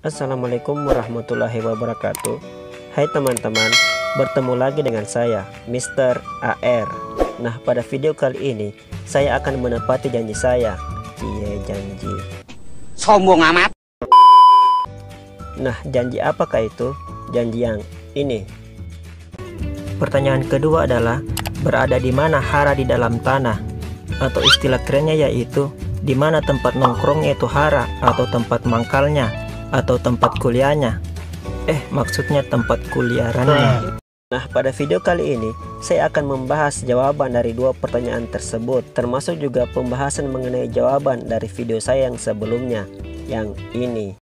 Assalamualaikum warahmatullahi wabarakatuh. Hai teman-teman, bertemu lagi dengan saya, Mr. AR. Nah, pada video kali ini saya akan menepati janji saya. Iya, janji. Sombong amat. Nah, janji apakah itu? Janji yang ini. Pertanyaan kedua adalah, berada di mana hara di dalam tanah? Atau istilah kerennya yaitu, di mana tempat nongkrongnya itu hara, atau tempat mangkalnya, atau tempat kuliahnya. Maksudnya tempat kuliarannya. Nah, pada video kali ini saya akan membahas jawaban dari dua pertanyaan tersebut, termasuk juga pembahasan mengenai jawaban dari video saya yang sebelumnya, yang ini.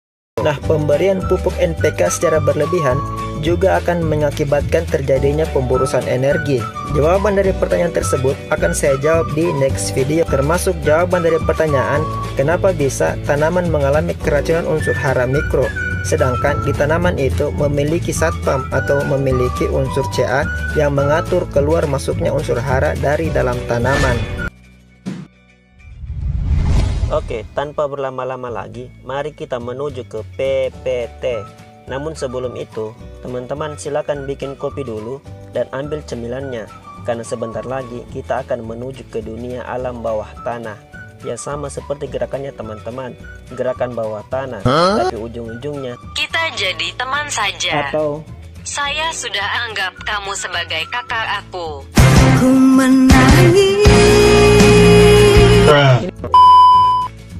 Nah, pemberian pupuk NPK secara berlebihan juga akan mengakibatkan terjadinya pemborusan energi. Jawaban dari pertanyaan tersebut akan saya jawab di next video, termasuk jawaban dari pertanyaan kenapa bisa tanaman mengalami keracunan unsur hara mikro, sedangkan di tanaman itu memiliki satpam atau memiliki unsur Ca yang mengatur keluar masuknya unsur hara dari dalam tanaman. Oke, tanpa berlama-lama lagi, mari kita menuju ke PPT. Namun sebelum itu, teman-teman silakan bikin kopi dulu dan ambil cemilannya, karena sebentar lagi kita akan menuju ke dunia alam bawah tanah. Ya, sama seperti gerakannya teman-teman, gerakan bawah tanah, tapi ujung-ujungnya kita jadi teman saja. Atau saya sudah anggap kamu sebagai kakak aku. Ku menangis.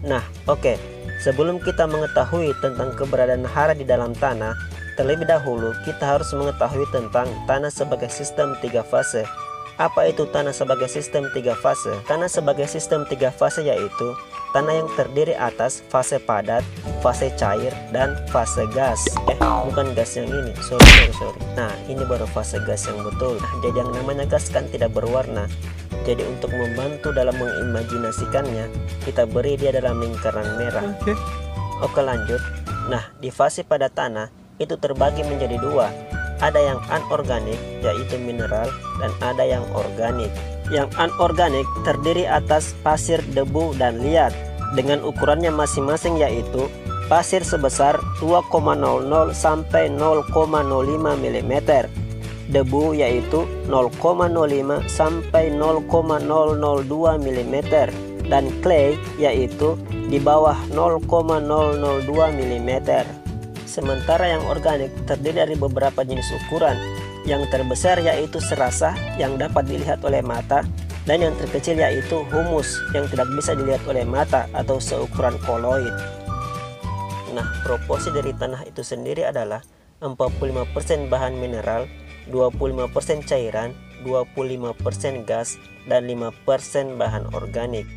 Nah, oke. Sebelum kita mengetahui tentang keberadaan hara di dalam tanah, terlebih dahulu kita harus mengetahui tentang tanah sebagai sistem 3 fase. Apa itu tanah sebagai sistem 3 fase? Tanah sebagai sistem 3 fase yaitu tanah yang terdiri atas fase padat, fase cair, dan fase gas. Bukan gas yang ini, sorry. Nah, ini baru fase gas yang betul. Nah, jadi yang namanya gas kan tidak berwarna. Jadi untuk membantu dalam mengimajinasikannya, kita beri dia dalam lingkaran merah. Oke, lanjut. Nah, di fase padat tanah itu terbagi menjadi dua. Ada yang anorganik, yaitu mineral, dan ada yang organik. Yang anorganik terdiri atas pasir, debu, dan liat, dengan ukurannya masing-masing yaitu pasir sebesar 2,00 sampai 0,05 mm, debu yaitu 0,05 sampai 0,002 mm, dan clay yaitu di bawah 0,002 mm. Sementara yang organik terdiri dari beberapa jenis ukuran. Yang terbesar yaitu serasa yang dapat dilihat oleh mata, dan yang terkecil yaitu humus yang tidak bisa dilihat oleh mata atau seukuran koloid. Nah, proporsi dari tanah itu sendiri adalah 45% bahan mineral, 25% cairan, 25% gas, dan 5% bahan organik.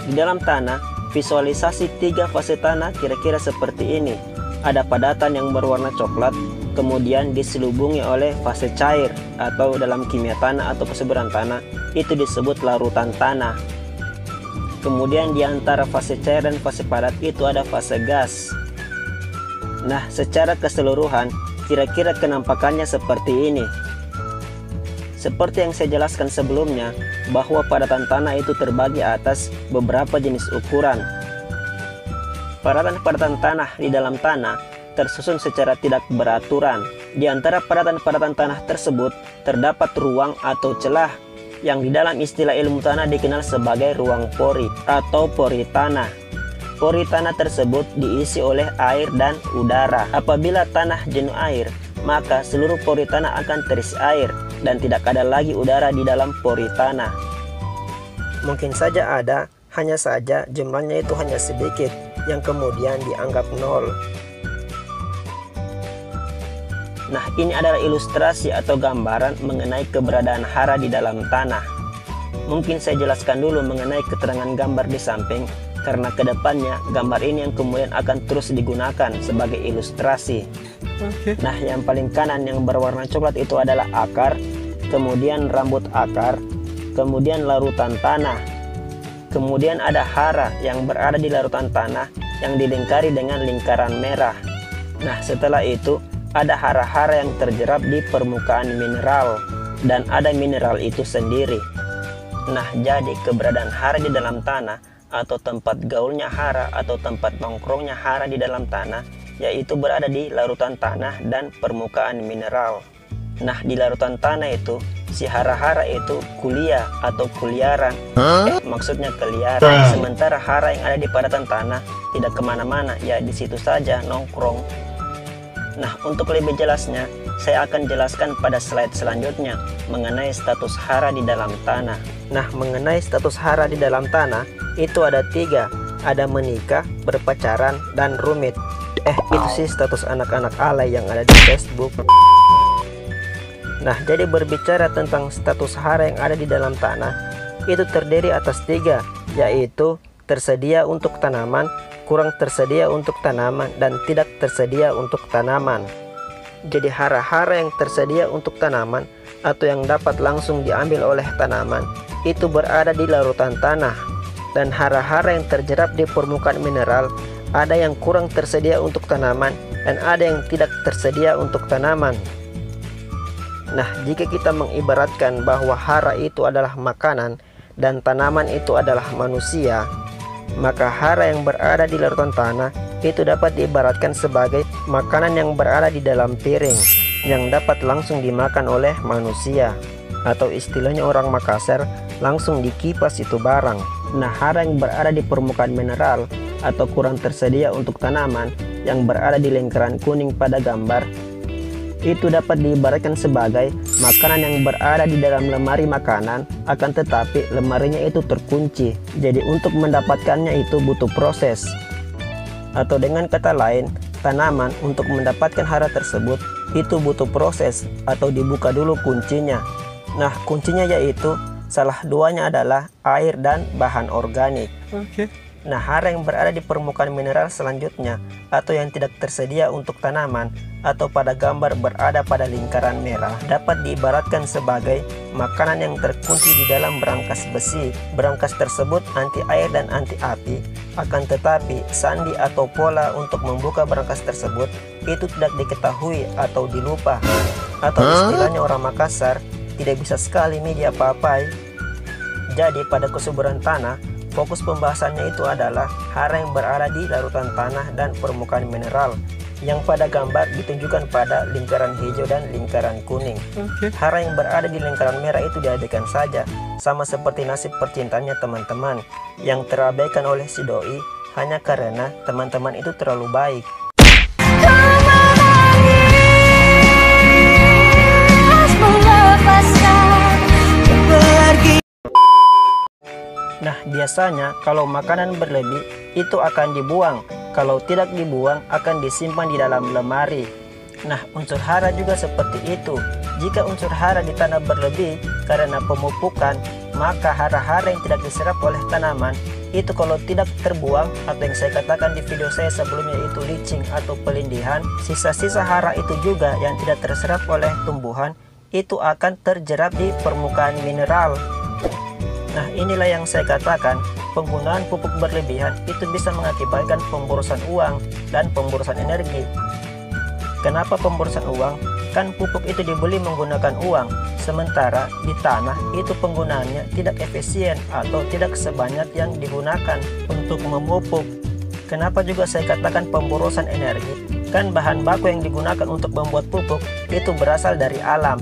Di dalam tanah, visualisasi 3 fase tanah kira-kira seperti ini. Ada padatan yang berwarna coklat, kemudian diselubungi oleh fase cair, atau dalam kimia tanah atau kesuburan tanah itu disebut larutan tanah. Kemudian di antara fase cair dan fase padat itu ada fase gas. Nah, secara keseluruhan kira-kira kenampakannya seperti ini. Seperti yang saya jelaskan sebelumnya, bahwa padatan tanah itu terbagi atas beberapa jenis ukuran. Padatan-padatan tanah di dalam tanah tersusun secara tidak beraturan. Di antara padatan-padatan tanah tersebut terdapat ruang atau celah yang di dalam istilah ilmu tanah dikenal sebagai ruang pori atau pori tanah. Pori tanah tersebut diisi oleh air dan udara. Apabila tanah jenuh air, maka seluruh pori tanah akan terisi air dan tidak ada lagi udara di dalam pori tanah. Mungkin saja ada, hanya saja jumlahnya itu hanya sedikit, yang kemudian dianggap nol. Nah, ini adalah ilustrasi atau gambaran mengenai keberadaan hara di dalam tanah. Mungkin saya jelaskan dulu mengenai keterangan gambar di samping, karena kedepannya gambar ini yang kemudian akan terus digunakan sebagai ilustrasi. Nah, yang paling kanan yang berwarna coklat itu adalah akar, kemudian rambut akar, kemudian larutan tanah, kemudian ada hara yang berada di larutan tanah yang dilingkari dengan lingkaran merah. Nah, setelah itu ada hara-hara yang terjerap di permukaan mineral, dan ada mineral itu sendiri. Nah, jadi keberadaan hara di dalam tanah atau tempat gaulnya hara atau tempat nongkrongnya hara di dalam tanah, yaitu berada di larutan tanah dan permukaan mineral. Nah, di larutan tanah itu si hara-hara itu kuliah atau kuliaran, maksudnya keliaran. Sementara hara yang ada di padatan tanah tidak kemana-mana, ya di situ saja nongkrong. Nah, untuk lebih jelasnya, saya akan jelaskan pada slide selanjutnya mengenai status hara di dalam tanah. Nah, mengenai status hara di dalam tanah, itu ada 3. Ada menikah, berpacaran, dan rumit. Itu sih status anak-anak alay yang ada di Facebook. Nah, jadi berbicara tentang status hara yang ada di dalam tanah, itu terdiri atas 3, yaitu tersedia untuk tanaman, kurang tersedia untuk tanaman, dan tidak tersedia untuk tanaman. Jadi hara-hara yang tersedia untuk tanaman atau yang dapat langsung diambil oleh tanaman itu berada di larutan tanah. Dan hara-hara yang terjerap di permukaan mineral ada yang kurang tersedia untuk tanaman dan ada yang tidak tersedia untuk tanaman. Nah, jika kita mengibaratkan bahwa hara itu adalah makanan dan tanaman itu adalah manusia, maka hara yang berada di larutan tanah itu dapat diibaratkan sebagai makanan yang berada di dalam piring yang dapat langsung dimakan oleh manusia, atau istilahnya orang Makassar, langsung dikipas itu barang. Nah, hara yang berada di permukaan mineral atau kurang tersedia untuk tanaman yang berada di lingkaran kuning pada gambar itu dapat diibaratkan sebagai makanan yang berada di dalam lemari makanan, akan tetapi lemarinya itu terkunci. Jadi untuk mendapatkannya itu butuh proses. Atau dengan kata lain, tanaman untuk mendapatkan hara tersebut itu butuh proses atau dibuka dulu kuncinya. Nah, kuncinya yaitu salah duanya adalah air dan bahan organik. Nah, hara yang berada di permukaan mineral selanjutnya atau yang tidak tersedia untuk tanaman atau pada gambar berada pada lingkaran merah dapat diibaratkan sebagai makanan yang terkunci di dalam berangkas besi. Berangkas tersebut anti air dan anti api, akan tetapi sandi atau pola untuk membuka berangkas tersebut itu tidak diketahui atau dilupa, atau istilahnya orang Makassar, tidak bisa sekali media papai. Jadi pada kesuburan tanah, fokus pembahasannya itu adalah hara yang berada di larutan tanah dan permukaan mineral, yang pada gambar ditunjukkan pada lingkaran hijau dan lingkaran kuning. Hara yang berada di lingkaran merah itu diabaikan saja, sama seperti nasib percintaannya teman-teman, yang terabaikan oleh si doi hanya karena teman-teman itu terlalu baik. Nah, biasanya kalau makanan berlebih itu akan dibuang. Kalau tidak dibuang akan disimpan di dalam lemari. Nah, unsur hara juga seperti itu. Jika unsur hara di tanah berlebih karena pemupukan, maka hara-hara yang tidak diserap oleh tanaman itu kalau tidak terbuang, atau yang saya katakan di video saya sebelumnya itu leaching atau pelindihan, sisa-sisa hara itu juga yang tidak terserap oleh tumbuhan itu akan terjerap di permukaan mineral. Nah, inilah yang saya katakan, penggunaan pupuk berlebihan itu bisa mengakibatkan pemborosan uang dan pemborosan energi. Kenapa pemborosan uang? Kan pupuk itu dibeli menggunakan uang, sementara di tanah itu penggunaannya tidak efisien atau tidak sebanyak yang digunakan untuk memupuk. Kenapa juga saya katakan pemborosan energi? Kan bahan baku yang digunakan untuk membuat pupuk itu berasal dari alam.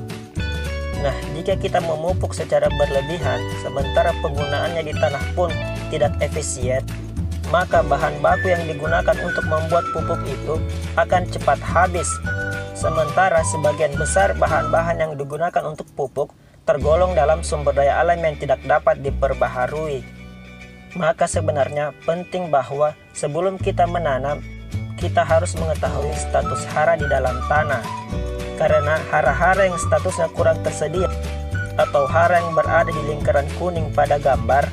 Nah, jika kita memupuk secara berlebihan, sementara penggunaannya di tanah pun tidak efisien, maka bahan baku yang digunakan untuk membuat pupuk itu akan cepat habis. Sementara sebagian besar bahan-bahan yang digunakan untuk pupuk tergolong dalam sumber daya alam yang tidak dapat diperbaharui. Maka sebenarnya penting bahwa sebelum kita menanam, kita harus mengetahui status hara di dalam tanah. Karena hara-hara yang statusnya kurang tersedia atau hara yang berada di lingkaran kuning pada gambar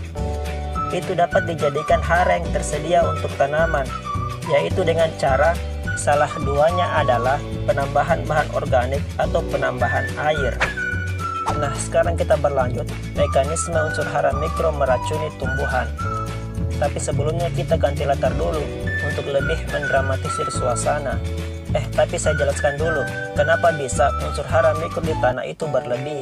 itu dapat dijadikan hara yang tersedia untuk tanaman, yaitu dengan cara salah duanya adalah penambahan bahan organik atau penambahan air. Nah, sekarang kita berlanjut mekanisme unsur hara mikro meracuni tumbuhan. Tapi sebelumnya kita ganti latar dulu untuk lebih mendramatisir suasana. Tapi saya jelaskan dulu kenapa bisa unsur hara mikro di tanah itu berlebih.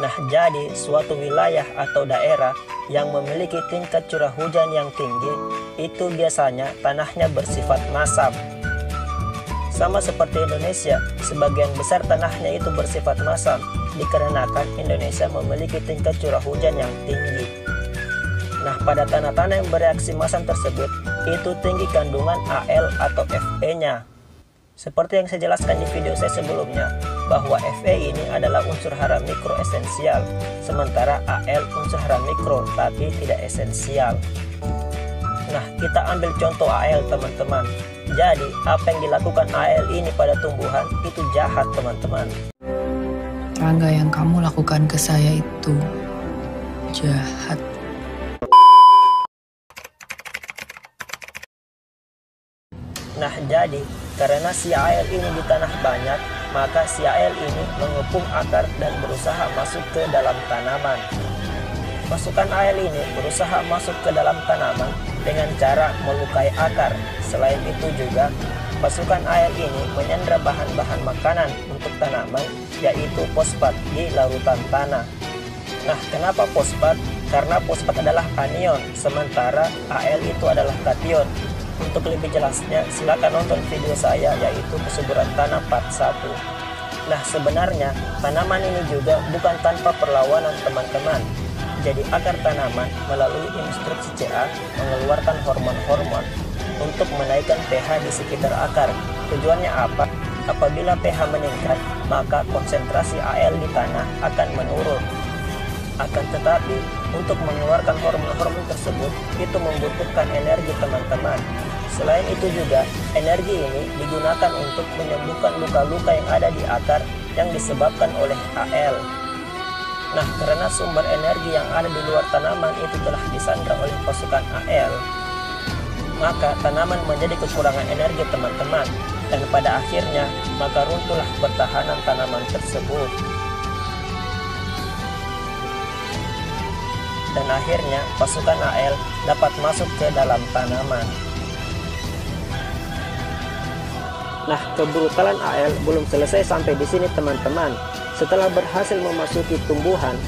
Nah, jadi suatu wilayah atau daerah yang memiliki tingkat curah hujan yang tinggi, itu biasanya tanahnya bersifat masam. Sama seperti Indonesia, sebagian besar tanahnya itu bersifat masam, dikarenakan Indonesia memiliki tingkat curah hujan yang tinggi. Nah, pada tanah-tanah yang bereaksi masam tersebut, itu tinggi kandungan Al atau Fe-nya. Seperti yang saya jelaskan di video saya sebelumnya, bahwa Fe ini adalah unsur hara mikro esensial, sementara Al unsur hara mikro tapi tidak esensial. Nah, kita ambil contoh Al, teman-teman. Jadi, apa yang dilakukan Al ini pada tumbuhan itu jahat, teman-teman. Rangga, yang kamu lakukan ke saya itu jahat. Nah, jadi karena si Al ini di tanah banyak, maka si Al ini mengepung akar dan berusaha masuk ke dalam tanaman. Pasukan Al ini berusaha masuk ke dalam tanaman dengan cara melukai akar. Selain itu juga, pasukan Al ini menyandra bahan-bahan makanan untuk tanaman, yaitu fosfat di larutan tanah. Nah, kenapa fosfat? Karena fosfat adalah anion, sementara Al itu adalah kation. Untuk lebih jelasnya, silakan nonton video saya, yaitu kesuburan tanah part 1. Nah, sebenarnya tanaman ini juga bukan tanpa perlawanan, teman-teman. Jadi akar tanaman melalui instruksi CA mengeluarkan hormon-hormon untuk menaikkan pH di sekitar akar. Tujuannya apa? Apabila pH meningkat, maka konsentrasi Al di tanah akan menurun. Akan tetapi, untuk mengeluarkan hormon-hormon tersebut, itu membutuhkan energi, teman-teman. Selain itu juga, energi ini digunakan untuk menyembuhkan luka-luka yang ada di akar yang disebabkan oleh Al. Nah, karena sumber energi yang ada di luar tanaman itu telah disandra oleh pasukan Al, maka tanaman menjadi kekurangan energi, teman-teman. Dan pada akhirnya, maka runtuhlah pertahanan tanaman tersebut. Dan akhirnya, pasukan Al dapat masuk ke dalam tanaman. Nah, kebrutalan Al belum selesai sampai di sini, teman-teman. Setelah berhasil memasuki tumbuhan,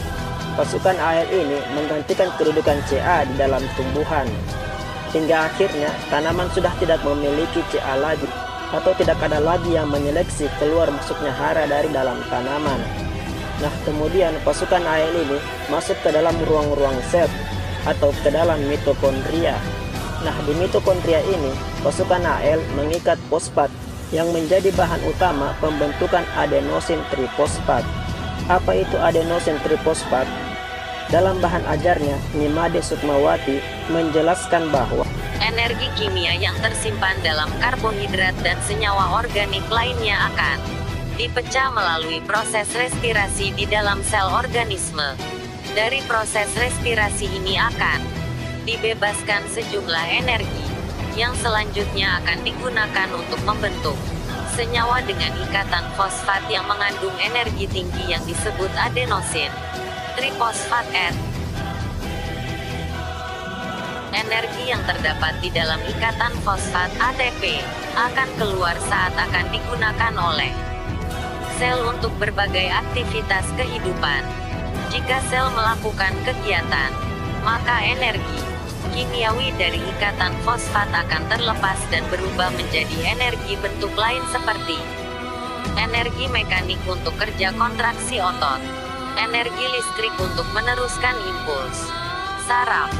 pasukan Al ini menggantikan kedudukan CA di dalam tumbuhan. Hingga akhirnya tanaman sudah tidak memiliki CA lagi, atau tidak ada lagi yang menyeleksi keluar masuknya hara dari dalam tanaman. Nah, kemudian pasukan Al ini masuk ke dalam ruang-ruang sel atau ke dalam mitokondria. Nah, di mitokondria ini pasukan Al mengikat fosfat yang menjadi bahan utama pembentukan adenosin trifosfat. Apa itu adenosin trifosfat? Dalam bahan ajarnya, Nimade Sukmawati menjelaskan bahwa energi kimia yang tersimpan dalam karbohidrat dan senyawa organik lainnya akan dipecah melalui proses respirasi di dalam sel organisme. Dari proses respirasi ini akan dibebaskan sejumlah energi yang selanjutnya akan digunakan untuk membentuk senyawa dengan ikatan fosfat yang mengandung energi tinggi yang disebut adenosin trifosfat. Energi yang terdapat di dalam ikatan fosfat ATP akan keluar saat akan digunakan oleh sel untuk berbagai aktivitas kehidupan. Jika sel melakukan kegiatan, maka energi kimiawi dari ikatan fosfat akan terlepas dan berubah menjadi energi bentuk lain seperti energi mekanik untuk kerja kontraksi otot, energi listrik untuk meneruskan impuls saraf,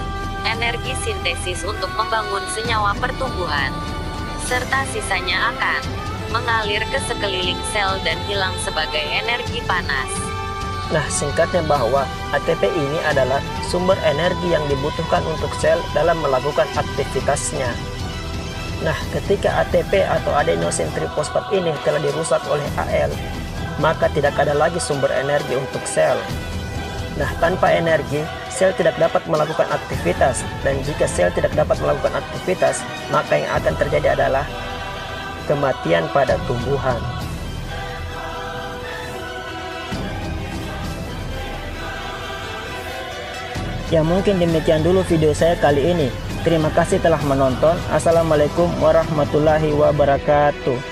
energi sintesis untuk membangun senyawa pertumbuhan, serta sisanya akan mengalir ke sekeliling sel dan hilang sebagai energi panas. Nah, singkatnya bahwa ATP ini adalah sumber energi yang dibutuhkan untuk sel dalam melakukan aktivitasnya. Nah, ketika ATP atau adenosin trifosfat ini telah dirusak oleh Al, maka tidak ada lagi sumber energi untuk sel. Nah, tanpa energi, sel tidak dapat melakukan aktivitas, dan jika sel tidak dapat melakukan aktivitas, maka yang akan terjadi adalah kematian pada tumbuhan. Ya, mungkin demikian dulu video saya kali ini. Terima kasih telah menonton. Assalamualaikum warahmatullahi wabarakatuh.